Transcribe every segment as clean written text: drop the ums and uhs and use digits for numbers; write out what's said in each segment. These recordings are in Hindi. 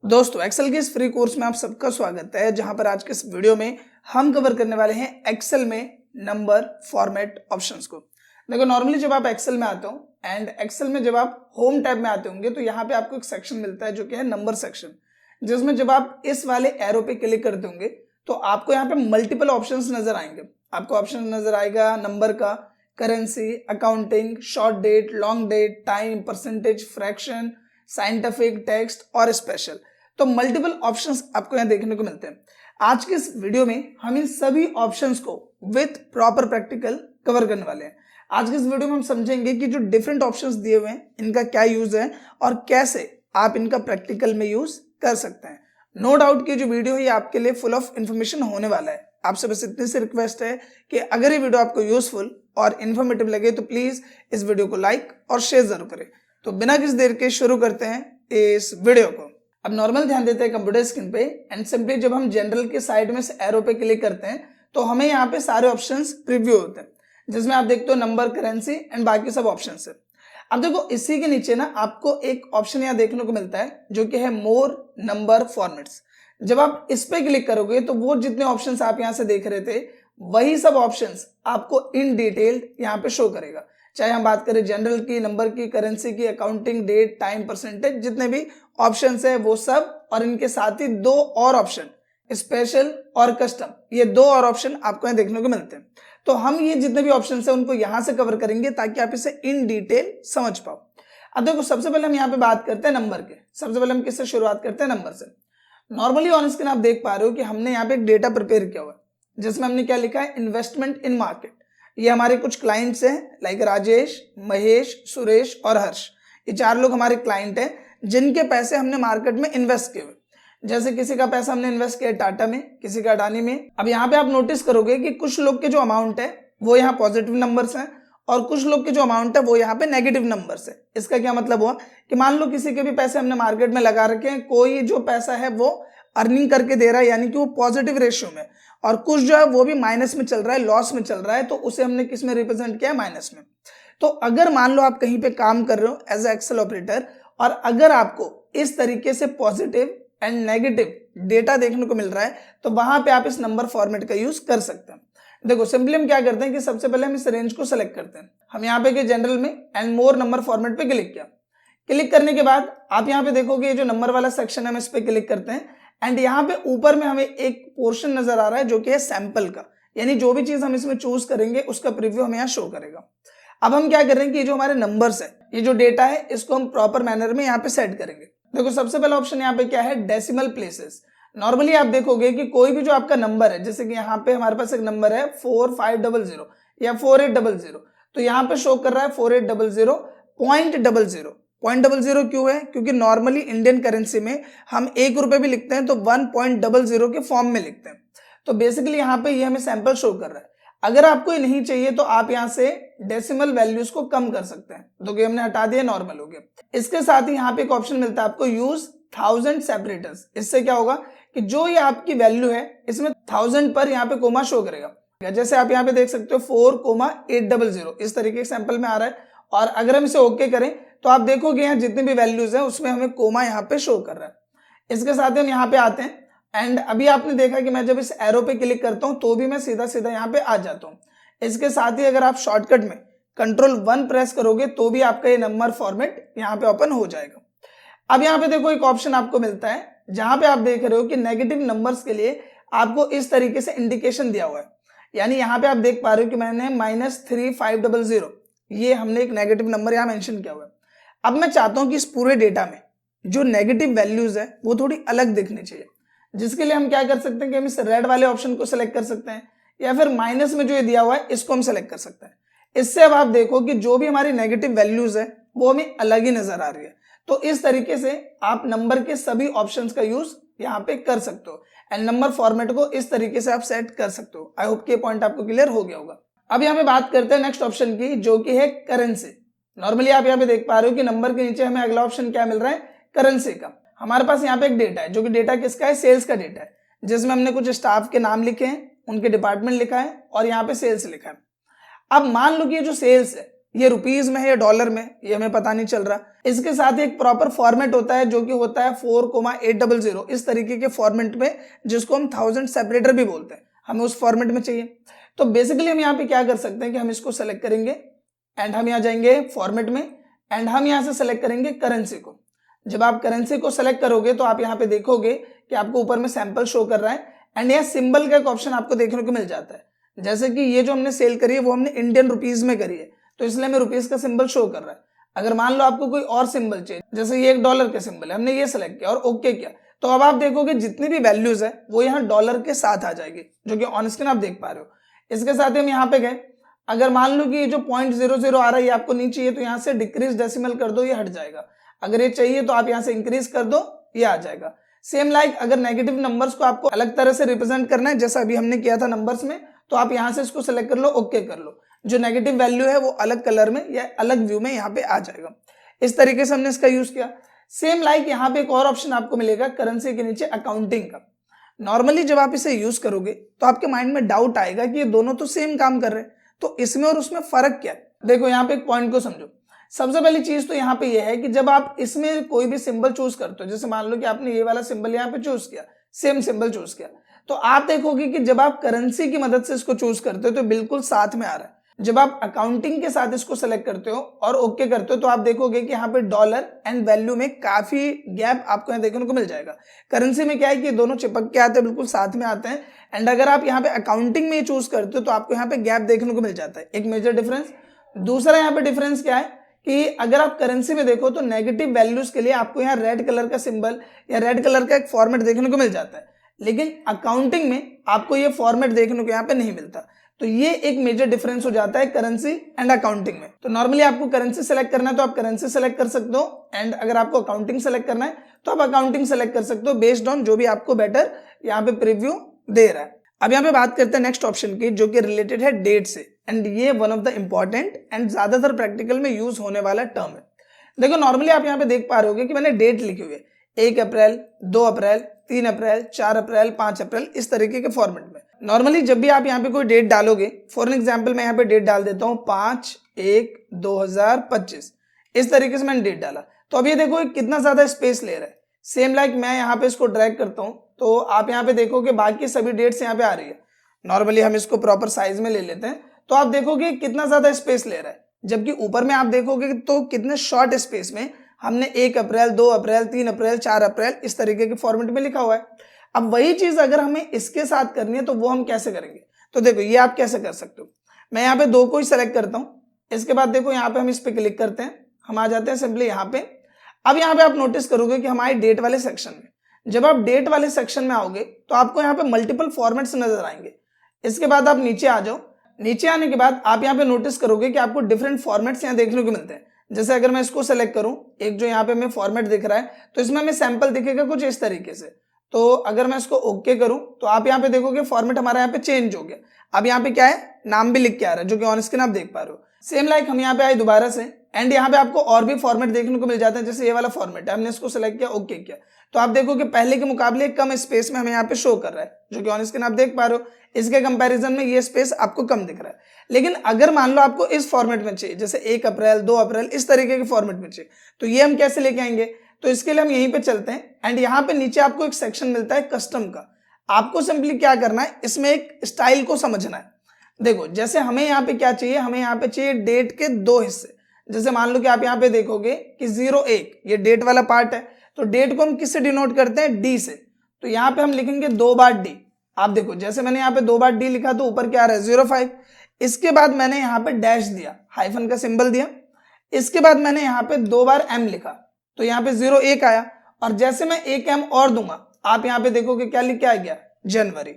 दोस्तों एक्सेल के इस फ्री कोर्स में आप सबका स्वागत है, जहां पर आज के इस वीडियो में हम कवर करने वाले हैं एक्सेल में नंबर फॉर्मेट ऑप्शंस को। देखो नॉर्मली जब आप एक्सेल में आते हो एंड एक्सेल में जब आप होम टैब में आते होंगे तो यहाँ पे आपको एक सेक्शन मिलता है जो कि है नंबर सेक्शन, जिसमें जब आप इस वाले एरो पे क्लिक करते होंगे तो आपको यहाँ पे मल्टीपल ऑप्शंस नजर आएंगे। आपको ऑप्शन नजर आएगा नंबर का, currency, accounting, short date, long date, time, percentage, fraction, scientific, text और स्पेशल। तो मल्टीपल ऑप्शंस आपको यहाँ देखने को मिलते हैं। आज के इस वीडियो में हम इन सभी ऑप्शंस को विथ प्रॉपर प्रैक्टिकल कवर करने वाले हैं। आज के इस वीडियो में हम समझेंगे कि जो डिफरेंट ऑप्शंस दिए हुए हैं इनका क्या यूज है और कैसे आप इनका प्रैक्टिकल में यूज कर सकते हैं। नो डाउट कि जो वीडियो है ये आपके लिए फुल ऑफ इंफॉर्मेशन होने वाला है। आपसे बस इतनी सी रिक्वेस्ट है कि अगर ये वीडियो आपको यूजफुल और इन्फॉर्मेटिव लगे तो प्लीज इस वीडियो को लाइक और शेयर जरूर करें। तो बिना किसी देर के शुरू करते हैं इस वीडियो को। अब नॉर्मल ध्यान देते हैं कंप्यूटर स्क्रीन पे एंड सिंपली जब हम जनरल के साइड में से एरो पे क्लिक करते हैं तो हमें यहाँ पे सारे ऑप्शंस प्रीव्यू होते हैं, जिसमें आप देखते हो नंबर, करेंसी एंड बाकी सब ऑप्शंस है। अब देखो इसी के नीचे ना आपको एक ऑप्शन यहाँ देखने को मिलता है जो कि है मोर नंबर फॉर्मेट्स। जब आप इस पे क्लिक करोगे तो वो जितने ऑप्शंस आप यहाँ से देख रहे थे वही सब ऑप्शंस आपको इन डिटेल यहाँ पे शो करेगा। चाहे हम बात करें जनरल की, नंबर की, करेंसी की, अकाउंटिंग, डेट, टाइम, परसेंटेज, जितने भी ऑप्शंस है वो सब, और इनके साथ ही दो और ऑप्शन स्पेशल और कस्टम, ये दो और ऑप्शन आपको यहाँ देखने को मिलते हैं। तो हम ये जितने भी ऑप्शंस है उनको यहाँ से कवर करेंगे ताकि आप इसे इन डिटेल समझ पाओ। अब देखो सबसे पहले हम यहाँ पे बात करते हैं नंबर के। सबसे पहले हम किससे शुरुआत करते हैं? नंबर से। नॉर्मली ऑन स्क्रीन आप देख पा रहे हो कि हमने यहाँ पे एक डेटा प्रिपेयर किया हुआ है जिसमें हमने क्या लिखा है, इन्वेस्टमेंट इन मार्केट। ये हमारे कुछ क्लाइंट्स हैं लाइक राजेश, महेश, सुरेश और हर्ष। ये चार लोग हमारे क्लाइंट हैं जिनके पैसे हमने मार्केट में इन्वेस्ट किए हुए। जैसे किसी का पैसा हमने इन्वेस्ट किया टाटा में, किसी का अडानी में। अब यहाँ पे आप नोटिस करोगे कि कुछ लोग के जो अमाउंट है वो यहाँ पॉजिटिव नंबर्स हैं और कुछ लोग के जो अमाउंट है वो यहाँ पे नेगेटिव नंबर्स है। इसका क्या मतलब हुआ कि मान लो किसी के भी पैसे हमने मार्केट में लगा रखे हैं, कोई जो पैसा है वो अर्निंग करके दे रहा है यानी कि वो पॉजिटिव रेशियो में, और कुछ जो है वो भी माइनस में चल रहा है, लॉस में चल रहा है, तो उसे हमने किस में रिप्रेजेंट किया? माइनस में। तो अगर मान लो आप कहीं पे काम कर रहे हो एज ए एक्सेल ऑपरेटर और अगर आपको इस तरीके से पॉजिटिव एंड नेगेटिव डेटा देखने को मिल रहा है तो वहां पे आप इस नंबर फॉर्मेट का यूज कर सकते हैं। देखो सिंपली हम क्या करते हैं कि सबसे पहले हम इस रेंज को सेलेक्ट करते हैं। हम यहाँ पे गए जनरल में एंड मोर नंबर फॉर्मेट पे क्लिक किया। क्लिक करने के बाद आप यहाँ पे देखोगे ये जो नंबर वाला सेक्शन है हम इस पे क्लिक करते हैं एंड यहाँ पे ऊपर में हमें एक पोर्शन नजर आ रहा है जो कि है सैंपल का, यानी जो भी चीज हम इसमें चूज करेंगे उसका प्रीव्यू हमें यहाँ शो करेगा। अब हम क्या कर रहे हैं कि ये जो हमारे नंबर्स है, ये जो डेटा है, इसको हम प्रॉपर मैनर में यहाँ पे सेट करेंगे। देखो सबसे पहला ऑप्शन यहाँ पे क्या है? Decimal places. नॉर्मली आप देखोगे कि कोई भी जो आपका नंबर है, जैसे कि यहाँ पे हमारे पास एक नंबर है 4500 या 4800, तो यहाँ पे शो कर रहा है 4800.00। 0.00 क्यों है? क्योंकि नॉर्मली इंडियन करेंसी में हम ₹1 भी लिखते हैं तो 1.00 के फॉर्म में लिखते हैं। तो बेसिकली यहाँ पे ये हमें सैंपल शो कर रहा है। अगर आपको ये नहीं चाहिए तो आप यहाँ से डेसिमल वैल्यूज को कम कर सकते हैं, तो कि हमने हटा दिया, नॉर्मल हो गया। इसके साथ ही यहाँ पे एक ऑप्शन मिलता है आपको यूज 1000 सेपरेटर्स। इससे क्या होगा कि जो ये आपकी वैल्यू है इसमें 1000 पर यहाँ पे कोमा शो करेगा। जैसे आप यहाँ पे देख सकते हो 4,800 इस तरीके के सैंपल में आ रहा है, और अगर हम इसे ओके करें तो आप देखोगे यहाँ जितनी भी वैल्यूज है उसमें हमें कोमा यहाँ पे शो कर रहा है। इसके साथ ही हम यहाँ पे आते हैं एंड अभी आपने देखा कि मैं जब इस एरो पे क्लिक करता हूँ तो भी मैं सीधा सीधा यहाँ पे आ जाता हूँ। इसके साथ ही अगर आप शॉर्टकट में Ctrl+1 प्रेस करोगे तो भी आपका ये नंबर फॉर्मेट यहाँ पे ओपन हो जाएगा। अब यहाँ पे देखो एक ऑप्शन आपको मिलता है जहां पे आप देख रहे हो कि नेगेटिव नंबर्स के लिए आपको इस तरीके से इंडिकेशन दिया हुआ है। यानी यहाँ पे आप देख पा रहे हो कि मैंने -3500, ये हमने एक नेगेटिव नंबर यहाँ मेंशन किया हुआ है। अब मैं चाहता हूं कि इस पूरे डेटा में जो नेगेटिव वैल्यूज है वो थोड़ी अलग दिखनी चाहिए, जिसके लिए हम क्या कर सकते हैं कि हम इस रेड वाले ऑप्शन को सिलेक्ट कर सकते हैं या फिर माइनस में जो ये दिया हुआ है इसको हम सिलेक्ट कर सकते हैं। इससे अब आप देखो कि जो भी हमारी नेगेटिव वैल्यूज है वो हमें अलग ही नजर आ रही है। तो इस तरीके से आप नंबर के सभी ऑप्शंस का यूज यहाँ पे कर सकते हो एंड नंबर फॉर्मेट को इस तरीके से आप सेट कर सकते हो। आई होप कि पॉइंट आपको क्लियर हो गया होगा। अब यहाँ पे बात करते हैं नेक्स्ट ऑप्शन की जो कि है करेंसी। नॉर्मली आप यहाँ पे देख पा रहे हो कि नंबर के नीचे हमें अगला ऑप्शन क्या मिल रहा है? करेंसी का। हमारे पास यहाँ पे एक डेटा है जो कि डेटा किसका है? सेल्स का डेटा है, जिसमें हमने कुछ स्टाफ के नाम लिखे हैं, उनके डिपार्टमेंट लिखा है और यहाँ पे सेल्स लिखा है। अब मान लो कि ये जो सेल्स है ये रुपीज में है या डॉलर में ये हमें पता नहीं चल रहा। इसके साथ एक प्रॉपर फॉर्मेट होता है जो कि होता है 4,800 इस तरीके के फॉर्मेट में, जिसको हम 1000 सेपरेटर भी बोलते हैं, हमें उस फॉर्मेट में चाहिए। तो बेसिकली हम यहाँ पे क्या कर सकते हैं कि हम इसको सेलेक्ट करेंगे एंड हम यहाँ जाएंगे फॉर्मेट में एंड हम यहाँ से सेलेक्ट करेंगे करेंसी को। जब आप करेंसी को सेलेक्ट करोगे तो आप यहाँ पे देखोगे कि आपको ऊपर में सैंपल शो कर रहा है एंड यहाँ सिंबल का एक ऑप्शन आपको देखने को मिल जाता है। जैसे कि ये जो हमने सेल करी है वो हमने इंडियन रुपीज में करी है, तो इसलिए हमें रुपीज का सिंबल शो कर रहा है। अगर मान लो आपको कोई और सिंबल चाहिए, जैसे ये $1 का सिंबल है, हमने ये सेलेक्ट किया और ओके किया, तो अब आप देखोगे जितनी भी वैल्यूज है वो यहाँ डॉलर के साथ आ जाएगी, जो कि ऑन स्क्रीन आप देख पा रहे हो। इसके साथ ही हम यहाँ पे गए, अगर मान लो कि ये जो 0.00 आ रहा है ये आपको नहीं चाहिए, तो यहाँ से डिक्रीज डेसिमल कर दो, ये हट जाएगा। अगर ये चाहिए तो आप यहाँ से इंक्रीज कर दो, ये आ जाएगा। सेम लाइक अगर नेगेटिव नंबर्स को आपको अलग तरह से रिप्रेजेंट करना है, जैसा अभी हमने किया था नंबर्स में, तो आप यहाँ से इसको सेलेक्ट कर लो, ओके कर लो। जो नेगेटिव वैल्यू है वो अलग कलर में या अलग व्यू में यहाँ पे आ जाएगा। इस तरीके से हमने इसका यूज किया। सेम लाइक यहाँ पे एक और ऑप्शन आपको मिलेगा करेंसी के नीचे अकाउंटिंग का। नॉर्मली जब आप इसे यूज करोगे तो आपके माइंड में डाउट आएगा कि ये दोनों तो सेम काम कर रहे हैं, तो इसमें और उसमें फर्क क्या है। देखो यहाँ पे एक पॉइंट को समझो। सबसे पहली चीज तो यहाँ पे ये है कि जब आप इसमें कोई भी सिंबल चूज करते हो, जैसे मान लो कि आपने ये वाला सिंबल यहाँ पे चूज किया, सेम सिंबल चूज किया, तो आप देखोगे कि जब आप करेंसी की मदद से इसको चूज करते हो तो बिल्कुल साथ में आ रहा है। जब आप अकाउंटिंग के साथ इसको सेलेक्ट करते हो और ओके करते हो तो आप देखोगे कि यहाँ पे डॉलर एंड वैल्यू में काफी गैप आपको यहाँ देखने को मिल जाएगा। करेंसी में क्या है कि दोनों चिपक के आते हैं, बिल्कुल साथ में आते हैं, एंड अगर आप यहाँ पे अकाउंटिंग में चूज करते हो तो आपको यहाँ पे गैप देखने को मिल जाता है, एक मेजर डिफरेंस। दूसरा यहाँ पे डिफरेंस क्या है कि अगर आप करेंसी में देखो तो नेगेटिव वैल्यूज के लिए आपको यहाँ रेड कलर का सिंबल या रेड कलर का एक फॉर्मेट देखने को मिल जाता है, लेकिन अकाउंटिंग में आपको ये फॉर्मेट देखने को यहाँ पे नहीं मिलता। तो ये एक मेजर डिफरेंस हो जाता है करेंसी एंड अकाउंटिंग में। तो नॉर्मली आपको करेंसी सेलेक्ट करना है तो आप करेंसी सेलेक्ट कर सकते हो, एंड अगर आपको अकाउंटिंग सेलेक्ट करना है तो आप अकाउंटिंग सेलेक्ट कर सकते हो बेस्ड ऑन जो भी आपको बेटर यहाँ पे प्रीव्यू दे रहा है। अब यहाँ पे बात करते हैं नेक्स्ट ऑप्शन की, जो कि रिलेटेड है डेट से, एंड ये one of the important and ज्यादातर प्रैक्टिकल में यूज होने वाला टर्म है। देखो नॉर्मली आप यहाँ पे देख पा रहे होगे कि मैंने डेट लिखी हुई है 1 अप्रैल, 2 अप्रैल, 3 अप्रैल, 4 अप्रैल, 5 अप्रैल, इस तरीके के फॉर्मेट में। नॉर्मली जब भी आप यहाँ पे कोई डेट डालोगे, फॉर एग्जाम्पल मैं यहाँ पे डेट डाल देता हूँ 5/1/2025, इस तरीके से मैंने डेट डाला, तो अब ये देखो कितना ज्यादा स्पेस ले रहा है। सेम लाइक मैं यहाँ पे इसको ड्रैग करता हूँ तो आप यहाँ पे देखोगे बाकी सभी डेट्स यहाँ पे आ रही है। नॉर्मली हम इसको प्रॉपर साइज में ले लेते हैं तो आप देखोगे कितना ज्यादा स्पेस ले रहा है, जबकि ऊपर में आप देखोगे तो कितने शॉर्ट स्पेस में हमने 1 अप्रैल, 2 अप्रैल, 3 अप्रैल, 4 अप्रैल इस तरीके के फॉर्मेट में लिखा हुआ है। अब वही चीज अगर हमें इसके साथ करनी है तो वो हम कैसे करेंगे, तो देखो ये आप कैसे कर सकते हो। मैं यहाँ पे 2 को ही सेलेक्ट करता हूँ, इसके बाद देखो यहाँ पे हम इस पे क्लिक करते हैं, हम आ जाते हैं सिंपली यहाँ पे। अब यहाँ पे आप नोटिस करोगे कि हमारे डेट वाले सेक्शन में, जब आप डेट वाले सेक्शन में आओगे तो आपको यहाँ पे मल्टीपल फॉर्मेट्स नजर आएंगे। इसके बाद आप नीचे आ जाओ, नीचे आने के बाद आप यहाँ पे नोटिस करोगे कि आपको डिफरेंट फॉर्मेट्स यहाँ देखने को मिलते हैं। जैसे अगर मैं इसको सेलेक्ट करूं, एक जो यहाँ पे हमें फॉर्मेट दिख रहा है तो इसमें हमें सैंपल दिखेगा कुछ इस तरीके से। तो अगर मैं इसको ओके करूं तो आप यहाँ पे देखोगे फॉर्मेट हमारा यहाँ पे चेंज हो गया। अब यहाँ पे क्या है, नाम भी लिख के आ रहा है, जो कि ऑन स्क्रीन आप देख पा रहे हो। सेम लाइक हम यहाँ पे आए दोबारा से, एंड यहाँ पे आपको और भी फॉर्मेट देखने को मिल जाता है। जैसे ये वाला फॉर्मेट है, हमने इसको सेलेक्ट किया, ओके किया, तो आप देखोगे पहले के मुकाबले कम स्पेस में हमें यहाँ पे शो कर रहा है, जो कि ऑन स्क्रीन आप देख पा रहे हो। इसके कंपैरिजन में ये स्पेस आपको कम दिख रहा है। लेकिन अगर मान लो आपको इस फॉर्मेट में चाहिए, जैसे 1 अप्रैल, 2 अप्रैल, इस तरीके के फॉर्मेट में चाहिए, तो ये हम कैसे लेके आएंगे, तो इसके लिए हम यहीं पे चलते हैं, एंड यहाँ पे नीचे आपको एक सेक्शन मिलता है कस्टम का। आपको सिंपली क्या करना है, इसमें एक स्टाइल को समझना है। देखो जैसे हमें यहाँ पे क्या चाहिए, हमें यहाँ पे चाहिए डेट के 2 हिस्से। जैसे मान लो कि आप यहाँ पे देखोगे कि 01 ये डेट वाला पार्ट है, तो डेट को हम किससे डिनोट करते हैं, डी से। तो यहाँ पे हम लिखेंगे 2 बार डी। आप देखो जैसे मैंने यहाँ पे 2 बार डी लिखा तो ऊपर क्या आ रहा है, 05। इसके बाद मैंने यहाँ पे डैश दिया, हाइफन का सिंबल दिया। इसके बाद मैंने यहाँ पे 2 बार एम लिखा, तो यहाँ पे 01 आया। और जैसे मैं 1 एम और दूंगा, आप यहाँ पे देखोगे क्या लिख के आ गया, जनवरी।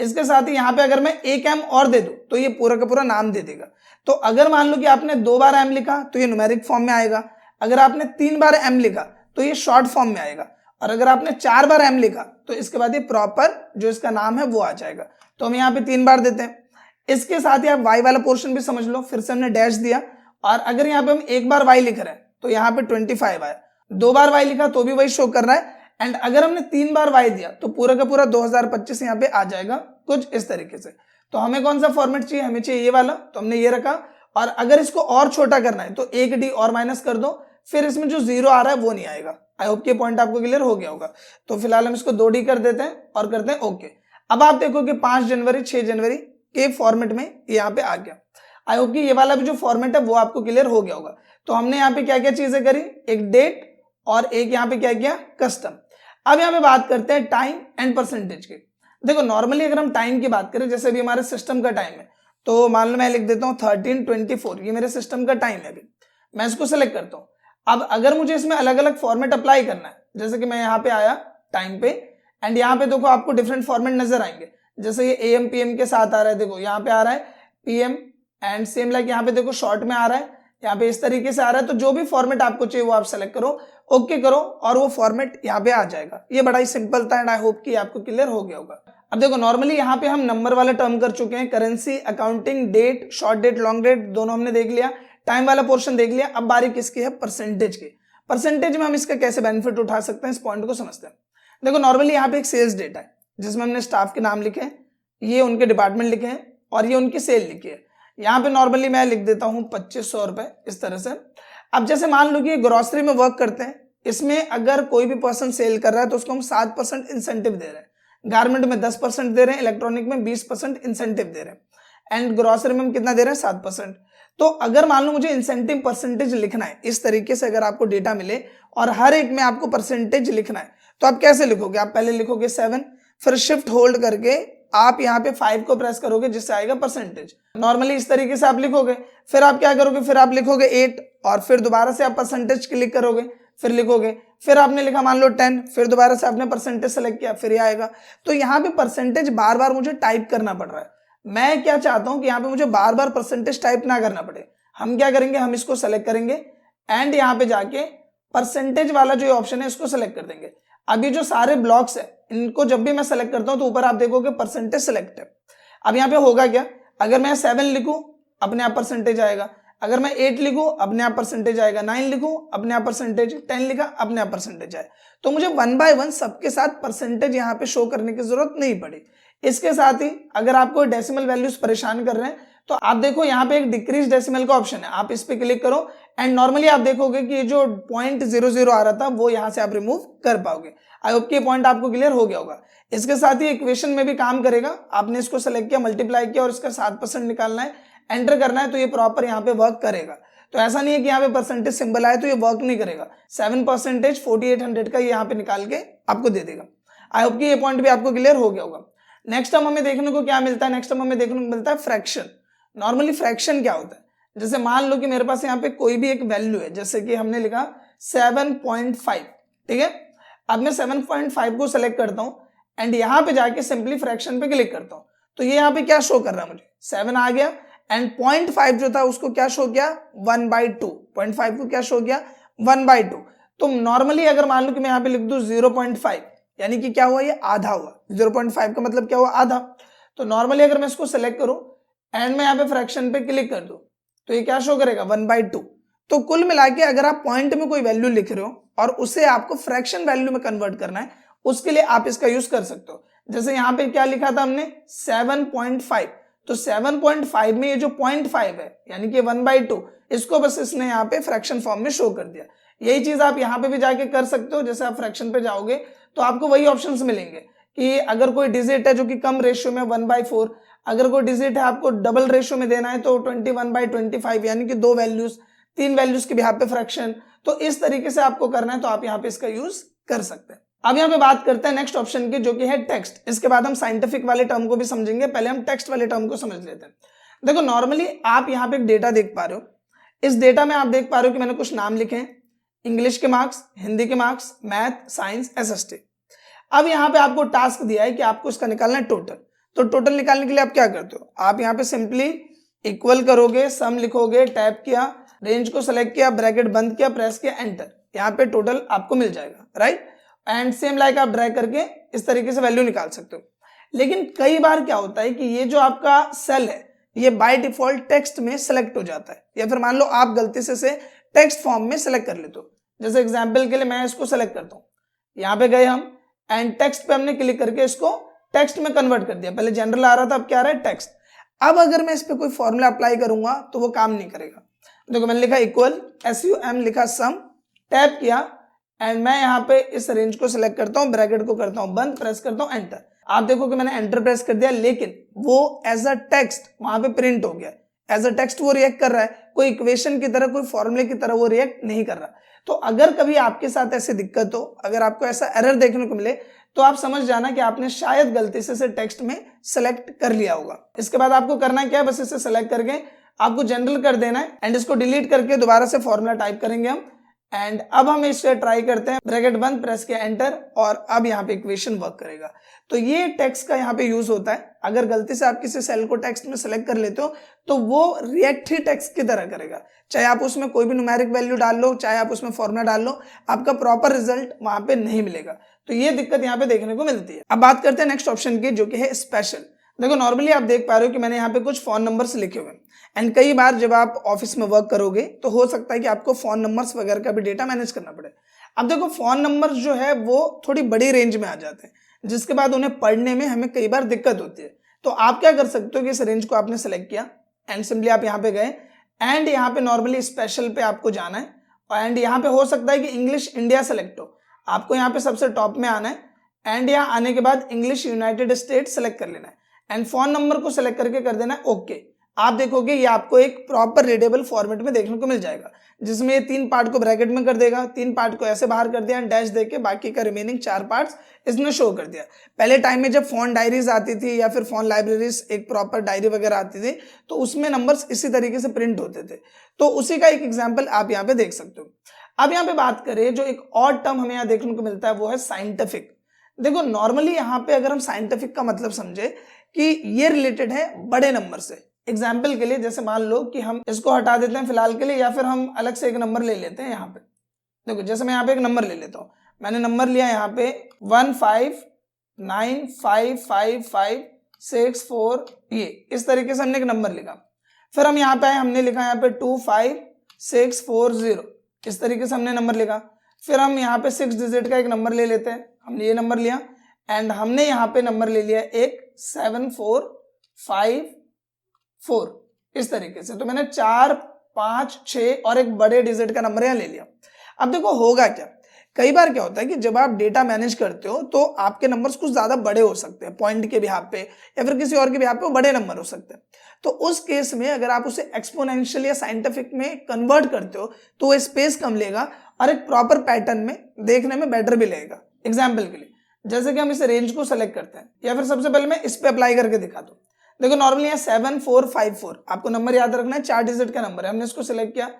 इसके साथ ही यहाँ पे अगर मैं 1 एम और दे दूं तो ये पूरा का पूरा नाम दे देगा। तो अगर मान लो कि आपने 2 बार एम लिखा तो ये न्यूमेरिक फॉर्म में आएगा, अगर आपने 3 बार एम लिखा तो ये शॉर्ट फॉर्म में आएगा, और अगर आपने 4 बार एम लिखा तो इसके बाद ये प्रॉपर जो इसका नाम है वो आ जाएगा। तो हम यहाँ पे 3 बार देते हैं। इसके साथ ही आप वाई वाला पोर्शन भी समझ लो, फिर से हमने डैश दिया, और अगर यहाँ पे हम 1 बार वाई लिख रहे हैं तो यहाँ पे 25 आया, 2 बार वाई लिखा तो भी वही शो कर रहा है, एंड अगर हमने 3 बार वाई दिया तो पूरा का पूरा 2025 यहाँ पे आ जाएगा कुछ इस तरीके से। तो हमें कौन सा फॉर्मेट चाहिए, हमें चाहिए ये वाला, तो हमने ये रखा। और अगर इसको और छोटा करना है तो 1d और माइनस कर दो, फिर इसमें जो 0 आ रहा है वो नहीं आएगा। आई होप कि पॉइंट आपको क्लियर हो गया होगा। तो फिलहाल हम इसको 2d कर देते हैं और करते हैं ओके। अब आप देखो कि 5 जनवरी 6 जनवरी के फॉर्मेट में यहाँ पे आ गया। आई होप कि ये वाला भी जो फॉर्मेट है वो आपको क्लियर हो गया होगा। तो हमने यहाँ पे क्या क्या चीजें करी, एक डेट और एक यहाँ पे क्या किया, कस्टम। अब यहाँ पे बात करते हैं टाइम एंड परसेंटेज की। देखो नॉर्मली अगर हम टाइम की बात करें, जैसे अभी हमारे सिस्टम का टाइम है, तो मान लो मैं लिख देता हूँ 13:24, ये मेरे सिस्टम का टाइम है। अभी मैं इसको सेलेक्ट करता हूँ। अब अगर मुझे इसमें अलग अलग फॉर्मेट अप्लाई करना है, जैसे कि मैं यहाँ पे आया टाइम पे एंड यहाँ पे देखो आपको डिफरेंट फॉर्मेट नजर आएंगे। जैसे ये AM PM के साथ आ रहा है, देखो यहाँ पे आ रहा है PM एंड सेम लाइक यहाँ पे देखो शॉर्ट में आ रहा है, यहाँ पे इस तरीके से आ रहा है। तो जो भी फॉर्मेट आपको चाहिए वो आप सेलेक्ट करो, ओके करो और वो फॉर्मेट यहाँ पे आ जाएगा। ये बड़ा ही सिंपल था एंड आई होप कि आपको क्लियर हो गया होगा। अब देखो नॉर्मली यहाँ पे हम नंबर वाला टर्म कर चुके हैं, currency, accounting, date, short date, long date दोनों हमने देख लिया, टाइम वाला पोर्शन देख लिया। अब बारी किसकी है, परसेंटेज की। परसेंटेज में हम इसका कैसे बेनिफिट उठा सकते हैं, इस पॉइंट को समझते हैं। देखो नॉर्मली यहाँ पे एक सेल्स डेटा है जिसमें हमने स्टाफ के नाम लिखे हैं, ये उनके डिपार्टमेंट लिखे हैं और ये उनकी सेल लिखी है। यहाँ पे नॉर्मली मैं लिख देता हूँ 2500 रुपए इस तरह से। अब जैसे मान लो कि ये ग्रोसरी में वर्क करते हैं, इसमें अगर कोई भी पर्सन सेल कर रहा है तो उसको हम 7% इंसेंटिव दे रहे हैं, गारमेंट में 10% दे रहे हैं, इलेक्ट्रॉनिक में 20% इंसेंटिव दे रहे हैं एंड ग्रोसरी में हम कितना दे रहे हैं, 7%। तो अगर मान लो मुझे इंसेंटिव परसेंटेज लिखना है, इस तरीके से अगर आपको डेटा मिले और हर एक में आपको परसेंटेज लिखना है, तो आप कैसे लिखोगे, आप पहले लिखोगे 7, फिर शिफ्ट होल्ड करके आप यहाँ पे 5 को प्रेस करोगे जिससे आएगा परसेंटेज। नॉर्मली इस तरीके से आप लिखोगे, फिर आप क्या करोगे, फिर आप लिखोगे 8 और फिर दोबारा से आप परसेंटेज क्लिक करोगे, फिर लिखोगे, फिर आपने लिखा मान लो 10, फिर दोबारा से आपने परसेंटेज सेलेक्ट किया, फिर ये आएगा। तो यहाँ पे परसेंटेज बार बार मुझे टाइप करना पड़ रहा है। मैं क्या चाहता हूँ कि यहाँ पे मुझे बार बार परसेंटेज टाइप ना करना पड़े। हम क्या करेंगे, हम इसको सेलेक्ट करेंगे एंड यहाँ पे जाके परसेंटेज वाला जो ऑप्शन है इसको सेलेक्ट कर देंगे। अभी जो सारे ब्लॉक्स है इनको जब भी मैं सेलेक्ट करता हूं तो ऊपर आप देखोगे परसेंटेज सेलेक्ट है। अब यहाँ पे होगा क्या, अगर मैं 7 लिखूं अपने आप परसेंटेज आएगा, अगर मैं 8 लिखूं अपने आप परसेंटेज आएगा, 9 लिखूं अपने आप परसेंटेज, 10 लिखा अपने आप परसेंटेज आए। तो मुझे 1 बाय 1 सबके साथ परसेंटेज यहाँ पे शो करने की जरूरत नहीं पड़ी। इसके साथ ही अगर आपको डेसिमल वैल्यूज परेशान कर रहे हैं तो आप देखो यहाँ पे एक डिक्रीज डेसिमल का ऑप्शन है, आप इस पे क्लिक करो एंड नॉर्मली आप देखोगे कि ये जो 0.00 आ रहा था वो यहाँ से आप रिमूव कर पाओगे। आई होप कि ये पॉइंट आपको क्लियर हो गया होगा। इसके साथ ही इक्वेशन में भी काम करेगा। आपने इसको सेलेक्ट किया, मल्टीप्लाई किया और इसका 7% निकालना है, एंटर करना है, तो ये प्रॉपर यहाँ पे वर्क करेगा। तो ऐसा नहीं है कि यहाँ पे परसेंटेज सिंबल आए तो ये वर्क नहीं करेगा। 7% 4800 का ये यहाँ पे निकाल के आपको दे देगा। आई होप कि ये पॉइंट भी आपको क्लियर हो गया होगा। नेक्स्ट टर्म हमें देखने को क्या मिलता है, नेक्स्ट टर्म हमें देखने को मिलता है फ्रैक्शन। नॉर्मली फ्रैक्शन क्या होता है, जैसे मान लो कि मेरे पास यहाँ पे कोई भी एक वैल्यू है, जैसे कि हमने लिखा 7.5, ठीक है। अब मैं 7.5 को सेलेक्ट करता हूँ एंड यहाँ पे जाके सिंपली फ्रैक्शन पे क्लिक करता हूँ, तो ये यहाँ पे क्या शो कर रहा है, मुझे 7 आ गया एंड 0.5 जो था उसको क्या शो किया, 1/2। 0.5 को क्या शो किया, 1/2। तो नॉर्मली अगर मान लो कि मैं यहाँ पे लिख दूं 0.5, यानी कि क्या हुआ, ये आधा हुआ। 0.5 का मतलब क्या हुआ, आधा। तो नॉर्मली अगर मैं इसको सेलेक्ट करूं एंड मैं यहाँ पे फ्रैक्शन पे क्लिक कर दूं तो ये क्या शो करेगा, 1/2। तो कुल मिला के अगर आप पॉइंट में कोई वैल्यू लिख रहे हो और उसे आपको फ्रैक्शन वैल्यू में कन्वर्ट करना है, उसके लिए आप इसका यूज कर सकते हो। जैसे यहाँ पे क्या लिखा था हमने, 7.5, तो 7.5 में ये जो 0.5 है यानी कि 1/2, इसको बस इसने यहाँ पे फ्रैक्शन फॉर्म में शो कर दिया। यही चीज आप यहाँ पे भी जाके कर सकते हो। जैसे आप फ्रैक्शन पे जाओगे तो आपको वही ऑप्शंस मिलेंगे कि अगर कोई डिजिट है जो कि कम रेशियो में 1/4, अगर कोई डिजिट है आपको डबल रेशियो में देना है तो 21/25, यानी कि 2 वैल्यूज 3 वैल्यूज के बिहाफ पे फ्रैक्शन। तो इस तरीके से आपको करना है तो आप यहाँ पे इसका यूज कर सकते हैं। अब यहाँ पे बात करते हैं नेक्स्ट ऑप्शन की, जो कि है टेक्स्ट। इसके बाद हम साइंटिफिक वाले टर्म को भी समझेंगे, पहले हम टेक्स्ट वाले टर्म को समझ लेते हैं। देखो नॉर्मली आप यहाँ पे एक डेटा देख पा रहे हो, इस डेटा में आप देख पा रहे हो कि मैंने कुछ नाम लिखे हैं, इंग्लिश के मार्क्स, हिंदी के मार्क्स, मैथ, साइंस, SST। अब यहाँ पे आपको टास्क दिया है कि आपको इसका निकालना है टोटल। तो टोटल निकालने के लिए आप क्या करते हो, आप यहाँ पे सिंपली इक्वल करोगे, सम लिखोगे, टैप किया, रेंज को सेलेक्ट किया, ब्रैकेट बंद किया, प्रेस किया, एंटर, यहाँ पे टोटल आपको मिल जाएगा, राइट। एंड सेम लाइक आप ड्रैग करके इस तरीके से वैल्यू निकाल सकते हो। लेकिन कई बार क्या होता है कि ये जो आपका सेल है ये बाय डिफॉल्ट टेक्स्ट में सेलेक्ट हो जाता है, या फिर मान लो आप गलती से टेक्स्ट फॉर्म में सेलेक्ट कर लेते हो। जैसे एग्जांपल के लिए मैं इसको सेलेक्ट करता हूँ, यहाँ पे गए हम एंड टेक्स्ट पे हमने क्लिक करके इसको टेक्स्ट में कन्वर्ट कर दिया। पहले जनरल आ रहा था, अब क्या आ रहा है, टेक्स्ट। अब अगर मैं इस पे कोई फॉर्मूला अप्लाई करूंगा तो वो काम नहीं करेगा। देखो मैंने लिखा इक्वल SUM लिखा सम, टैप किया एंड मैं यहाँ पे इस रेंज को सिलेक्ट करता हूँ, ब्रैकेट को करता हूँ बंद, प्रेस करता हूँ एंटर। आप देखो कि मैंने एंटर प्रेस कर दिया, लेकिन वो एज अ टेक्स्ट वहां पे प्रिंट हो गया। एज अ टेक्स्ट वो रिएक्ट कर रहा है, कोई इक्वेशन की तरह, कोई फॉर्मूले की तरह वो रिएक्ट नहीं कर रहा। तो अगर कभी आपके साथ ऐसी दिक्कत हो, अगर आपको ऐसा एरर देखने को मिले, तो आप समझ जाना कि आपने शायद गलती से इसे टेक्स्ट में सेलेक्ट कर लिया होगा। इसके बाद आपको करना क्या है, बस इसे सेलेक्ट करके आपको जनरल कर देना है एंड इसको डिलीट करके दोबारा से फॉर्मूला टाइप करेंगे हम। एंड अब हम इसे ट्राई करते हैं, ब्रैकेट बंद, प्रेस किया एंटर, और अब यहाँ पे इक्वेशन वर्क करेगा। तो ये टेक्स्ट का यहाँ पे यूज होता है। अगर गलती से आप किसी सेल को टेक्स्ट में सेलेक्ट कर लेते हो तो वो रिएक्ट ही टेक्स्ट की तरह करेगा। चाहे आप उसमें कोई भी न्यूमेरिक वैल्यू डाल लो, चाहे आप उसमें फॉर्मूला डाल लो, आपका प्रॉपर रिजल्ट वहां पे नहीं मिलेगा। तो ये दिक्कत यहाँ पे देखने को मिलती है। अब बात करते हैं नेक्स्ट ऑप्शन की, जो कि है स्पेशल। देखो नॉर्मली आप देख पा रहे हो कि मैंने यहाँ पे कुछ फोन नंबर्स लिखे हुए हैं एंड कई बार जब आप ऑफिस में वर्क करोगे तो हो सकता है कि आपको फोन नंबर्स वगैरह का भी डेटा मैनेज करना पड़े। अब देखो फोन नंबर्स जो है वो थोड़ी बड़ी रेंज में आ जाते हैं, जिसके बाद उन्हें पढ़ने में हमें कई बार दिक्कत होती है। तो आप क्या कर सकते हो कि इस रेंज को आपने सेलेक्ट किया एंड सिंपली आप यहाँ पे गए एंड यहाँ पे नॉर्मली स्पेशल पे आपको जाना है एंड यहाँ पे हो सकता है कि इंग्लिश इंडिया सेलेक्ट हो। आपको यहाँ पे सबसे टॉप में आना है एंड यहाँ आने के बाद इंग्लिश यूनाइटेड स्टेट्स सेलेक्ट कर लेना है एंड फोन नंबर को सेलेक्ट करके कर देना है ओके। आप देखोगे ये आपको एक प्रॉपर रीडेबल फॉर्मेट में देखने को मिल जाएगा, जिसमें ये 3 पार्ट को ब्रैकेट में कर देगा, 3 पार्ट को ऐसे बाहर कर दिया एंड डैश देके बाकी का रिमेनिंग 4 पार्ट्स इसने शो कर दिया। पहले टाइम में जब फोन डायरीज आती थी या फिर फोन लाइब्रेरीज, एक प्रॉपर डायरी वगैरह आती थी, तो उसमें नंबर्स इसी तरीके से प्रिंट होते थे। तो उसी का एक एग्जाम्पल आप यहाँ पे देख सकते हो। अब यहाँ पे बात करें, जो एक और टर्म हमें यहाँ देखने को मिलता है वो है साइंटिफिक। देखो नॉर्मली यहाँ पे अगर हम साइंटिफिक का मतलब समझे कि ये रिलेटेड है बड़े नंबर से। एग्जाम्पल के लिए जैसे मान लो कि हम इसको हटा देते हैं फिलहाल के लिए, या फिर हम अलग से एक नंबर ले लेते हैं यहाँ पे। देखो जैसे मैं यहाँ पे एक नंबर ले लेता हूँ, मैंने नंबर लिया यहाँ पे 1595556 ये इस तरीके से हमने एक नंबर लिखा। फिर हम यहाँ पे आए, हमने लिखा यहाँ पे 25640 इस तरीके से हमने नंबर लिखा। फिर हम यहाँ पे 6 डिजिट का एक नंबर ले लेते हैं, हमने ये नंबर लिया एंड हमने यहाँ पे नंबर ले लिया एक 7454 इस तरीके से। तो मैंने 4 5 6 और एक बड़े डिजिट का नंबर यहाँ ले लिया। अब देखो होगा क्या, कई बार क्या होता है कि जब आप डेटा मैनेज करते हो तो आपके नंबर्स कुछ ज्यादा बड़े हो सकते हैं, पॉइंट के बिहाफ पे या फिर किसी और के बिहाफ पे बड़े नंबर हो सकते हैं। तो उस केस में अगर आप उसे एक्सपोनेंशियल या साइंटिफिक में कन्वर्ट करते हो तो वो स्पेस कम लेगा और एक प्रॉपर पैटर्न में देखने में बेटर भी लगेगा। एग्जाम्पल के लिए जैसे कि हम इस रेंज को सेलेक्ट करते हैं, या फिर सबसे पहले मैं इस पे अप्लाई करके दिखा दूं। देखो नॉर्मली यहाँ 7454 आपको नंबर याद रखना है, 4 डिजिट का नंबर है। हमने इसको सिलेक्ट किया,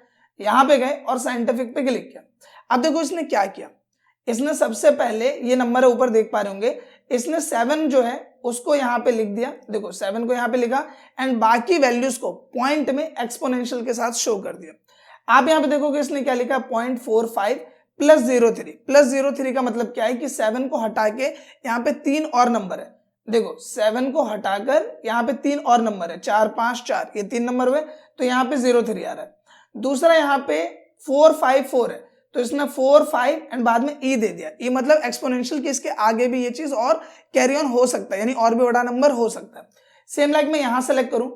यहाँ पे गए और साइंटिफिक पे क्लिक किया। अब देखो इसने क्या किया, इसने सबसे पहले ये नंबर है ऊपर देख पा रहे होंगे, इसने 7 जो है उसको यहाँ पे लिख दिया। देखो 7 को यहाँ पे लिखा एंड बाकी वैल्यूज को पॉइंट में एक्सपोनेंशियल के साथ शो कर दिया। आप यहाँ पे देखोगे इसने क्या लिखा 0.45 प्लस 03। प्लस 03 का मतलब क्या है कि 7 को हटा के यहाँ पे 3 और नंबर है। देखो 7 को हटाकर यहाँ पे 3 और नंबर है, 4 5 4 ये 3 नंबर हुए, तो यहाँ पे 03 आ रहा है। दूसरा यहाँ पे 454 है, तो इसने 4 5 एंड बाद में ई दे दिया। ई मतलब एक्सपोनेंशियल की इसके आगे भी ये चीज और कैरी ऑन हो सकता है, यानी और भी बड़ा नंबर हो सकता है। सेम लाइक मैं यहाँ सेलेक्ट करूं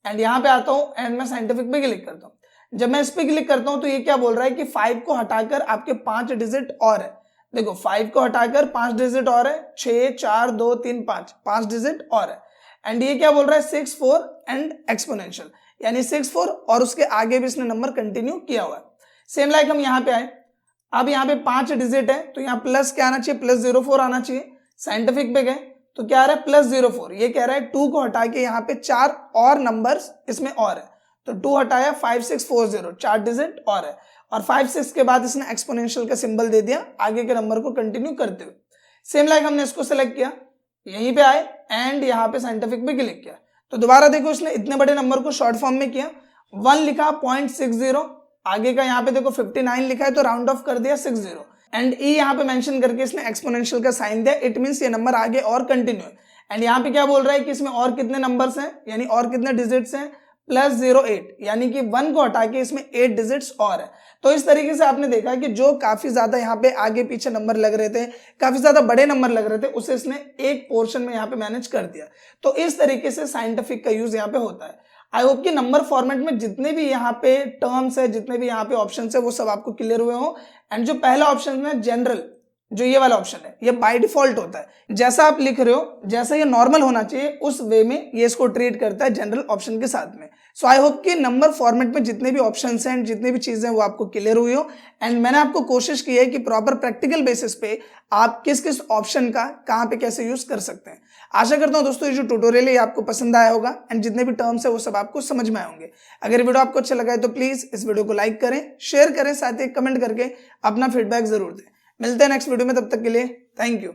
एंड यहाँ पे आता हूँ एंड मैं साइंटिफिक पे क्लिक करता हूँ। जब मैं इस पे क्लिक करता हूं तो ये क्या बोल रहा है कि 5 को हटाकर आपके 5 डिजिट और है। देखो 5 को हटाकर 5 डिजिट और है, 6 4 2 3 5 डिजिट और है। एंड ये क्या बोल रहा है 6 4 एंड एक्सपोनेंशियल, यानी 6 4 और उसके आगे भी इसने नंबर कंटिन्यू किया हुआ है। सेम लाइक हम यहाँ पे आए, अब यहाँ पे 5 डिजिट है तो यहाँ प्लस क्या आना चाहिए, प्लस 04 आना चाहिए। साइंटिफिक पे गए तो क्या आ रहा है प्लस 04। ये कह रहा है 2 को हटा के यहाँ पे 4 और नंबर्स इसमें और है, तो 2 हटाया 5640 4 डिजिट और है, और 5 6 के बाद इसने एक्सपोनेंशियल का सिंबल दे दिया आगे के नंबर को कंटिन्यू करते हुए। सेम लाइक हमने इसको सेलेक्ट किया, यहीं पे आए एंड यहाँ पे साइंटिफिक पे क्लिक किया, तो दोबारा देखो इसने इतने बड़े नंबर को शॉर्ट फॉर्म में किया। 1 लिखा 0.60, आगे का यहाँ पे देखो 59 लिखा है तो राउंड ऑफ कर दिया 60 एंड ई यहाँ पे मेंशन करके इसने एक्सपोनेंशियल का साइन दिया। इट मींस ये नंबर आगे और कंटिन्यू है। एंड यहाँ पे क्या बोल रहा है कि इसमें और कितने नंबर्स हैं, यानी और कितने डिजिट्स हैं, प्लस 08, यानी कि 1 को हटा के इसमें 8 डिजिट्स और है। तो इस तरीके से आपने देखा कि जो काफी ज्यादा यहाँ पे आगे पीछे नंबर लग रहे थे, काफी ज्यादा बड़े नंबर लग रहे थे, उसे इसने एक पोर्शन में यहाँ पे मैनेज कर दिया। तो इस तरीके से साइंटिफिक का यूज यहाँ पे होता है। आई होप कि नंबर फॉर्मेट में जितने भी यहाँ पे टर्म्स है, जितने भी यहाँ पे ऑप्शन है, वो सब आपको क्लियर हुए हो। एंड जो पहला ऑप्शन है जनरल, जो ये वाला ऑप्शन है, ये बाय डिफॉल्ट होता है। जैसा आप लिख रहे हो, जैसा ये नॉर्मल होना चाहिए, उस वे में ये इसको ट्रीट करता है जनरल ऑप्शन के साथ में। सो आई होप कि नंबर फॉर्मेट में जितने भी ऑप्शंस हैं, जितनी भी चीजें हैं, वो आपको क्लियर हुई हो। एंड मैंने आपको कोशिश की है कि प्रॉपर प्रैक्टिकल बेसिस पे आप किस किस ऑप्शन का कहाँ पे कैसे यूज कर सकते हैं। आशा करता हूं दोस्तों ये जो ट्यूटोरियल है आपको पसंद आया होगा एंड जितने भी टर्म्स है वो सब आपको समझ में आए होंगे। अगर वीडियो आपको अच्छा लगा है तो प्लीज इस वीडियो को लाइक करें, शेयर करें, साथ ही कमेंट करके अपना फीडबैक जरूर दें। मिलते हैं नेक्स्ट वीडियो में, तब तक के लिए थैंक यू।